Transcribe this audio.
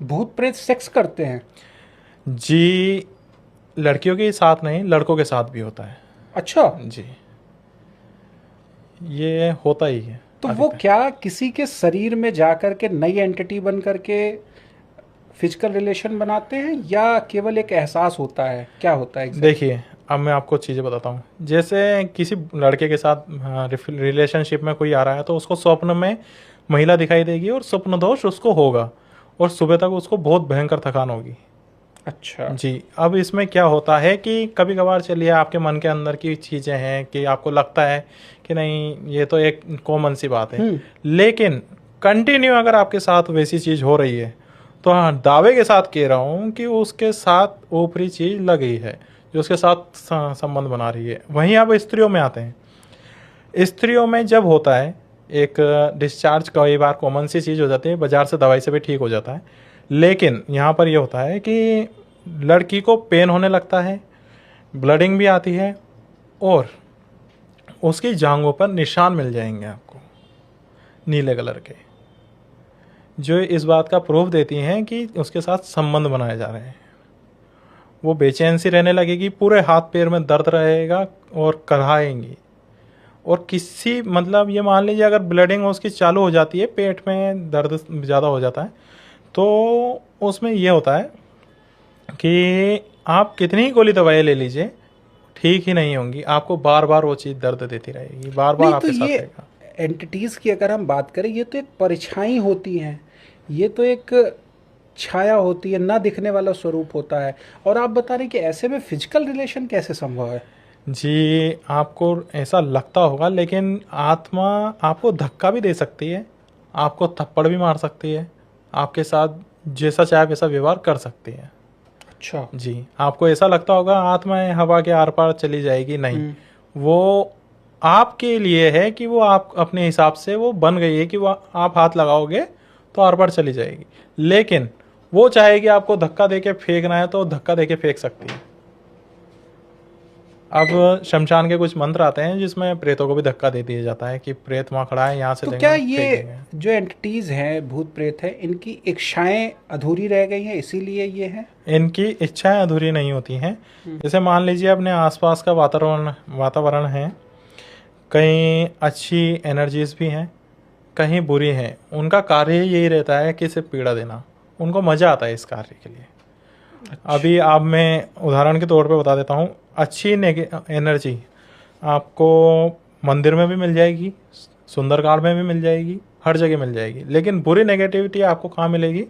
भूत प्रेत सेक्स करते हैं? जी, लड़कियों के साथ नहीं, लड़कों के साथ भी होता है। अच्छा। जी, ये होता ही है तो वो अधिकतर। क्या किसी के शरीर में जाकर के नई एंटिटी बन करके फिजिकल रिलेशन बनाते हैं, या केवल एक एहसास होता है? क्या होता है एग्जैक्टली? देखिए, अब मैं आपको चीज़ें बताता हूँ। जैसे किसी लड़के के साथ रिलेशनशिप में कोई आ रहा है, तो उसको स्वप्न में महिला दिखाई देगी और स्वप्न दोष उसको होगा, और सुबह तक उसको बहुत भयंकर थकान होगी। अच्छा। जी, अब इसमें क्या होता है कि कभी कभार चलिए आपके मन के अंदर की चीज़ें हैं कि आपको लगता है कि नहीं, ये तो एक कॉमन सी बात है, हम्म। लेकिन कंटिन्यू अगर आपके साथ वैसी चीज़ हो रही है, तो हाँ, दावे के साथ कह रहा हूँ कि उसके साथ ऊपरी चीज़ लगी है जो उसके साथ संबंध बना रही है। वहीं अब स्त्रियों में आते हैं। स्त्रियों में जब होता है एक डिस्चार्ज, कई बार कॉमन सी चीज़ हो जाती है, बाजार से दवाई से भी ठीक हो जाता है, लेकिन यहाँ पर ये होता है कि लड़की को पेन होने लगता है, ब्लडिंग भी आती है, और उसकी जांघों पर निशान मिल जाएंगे आपको, नीले कलर के, जो इस बात का प्रूफ देती हैं कि उसके साथ संबंध बनाए जा रहे हैं। वो बेचैन सी रहने लगेगी, पूरे हाथ पैर में दर्द रहेगा और कराएंगी। और किसी मतलब ये मान लीजिए अगर ब्लडिंग उसकी चालू हो जाती है, पेट में दर्द ज़्यादा हो जाता है, तो उसमें ये होता है कि आप कितनी ही गोली दवाई ले लीजिए, ठीक ही नहीं होंगी, आपको बार बार वो चीज़ दर्द देती रहेगी, बार बार नहीं, तो आपके साथ ये रहेगा। एंटिटीज़ की अगर हम बात करें, ये तो एक परछाई होती हैं, ये तो एक छाया होती है, ना दिखने वाला स्वरूप होता है। और आप बता रहे हैं कि ऐसे में फिजिकल रिलेशन कैसे संभव है? जी, आपको ऐसा लगता होगा, लेकिन आत्मा आपको धक्का भी दे सकती है, आपको थप्पड़ भी मार सकती है, आपके साथ जैसा चाहे वैसा व्यवहार कर सकती है। अच्छा। जी, आपको ऐसा लगता होगा आत्माएं हवा के आर पार चली जाएगी, नहीं, हम्म। वो आपके लिए है कि वो आप अपने हिसाब से वो बन गई है कि वो आप हाथ लगाओगे तो आर पार चली जाएगी, लेकिन वो चाहेगी आपको धक्का देके फेंकना है तो धक्का देके फेंक सकती है। अब शमशान के कुछ मंत्र आते हैं जिसमें प्रेतों को भी धक्का दे दिया जाता है कि प्रेत वहाँ खड़ा है, यहाँ से तो देंगे क्या हम फेंक ये देंगे। जो एंटिटीज़ हैं, भूत प्रेत हैं, इनकी इच्छाएं अधूरी रह गई हैं इसीलिए ये हैं? इनकी इच्छाएं अधूरी नहीं होती हैं। हम्म। जैसे मान लीजिए अपने आसपास का वातावरण वातावरण है, कहीं अच्छी एनर्जीज भी हैं, कहीं बुरी हैं, उनका कार्य ही यही रहता है कि सिर्फ पीड़ा देना, उनको मज़ा आता है इस कार्य के लिए। अच्छा। अभी आप मैं उदाहरण के तौर पे बता देता हूँ, अच्छी एनर्जी आपको मंदिर में भी मिल जाएगी, सुंदरकांड में भी मिल जाएगी, हर जगह मिल जाएगी, लेकिन बुरी नेगेटिविटी आपको कहाँ मिलेगी?